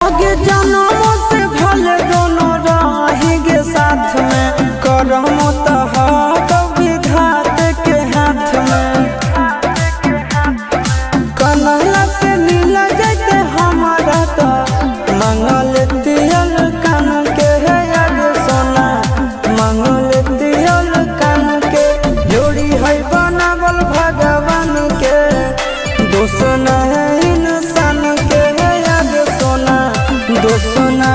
आगे जन्मों से भले दोनों रहेंगे साथ में, करम तो है विधात के हाथ में। कन्हैया से मिल जाते हमारा तो मंगल तियल कान के है आगे सोना, मंगल तियल कान के। जोड़ी है बनावल भगवान के, दोष न है इंसान के है आगे सोना, दोष न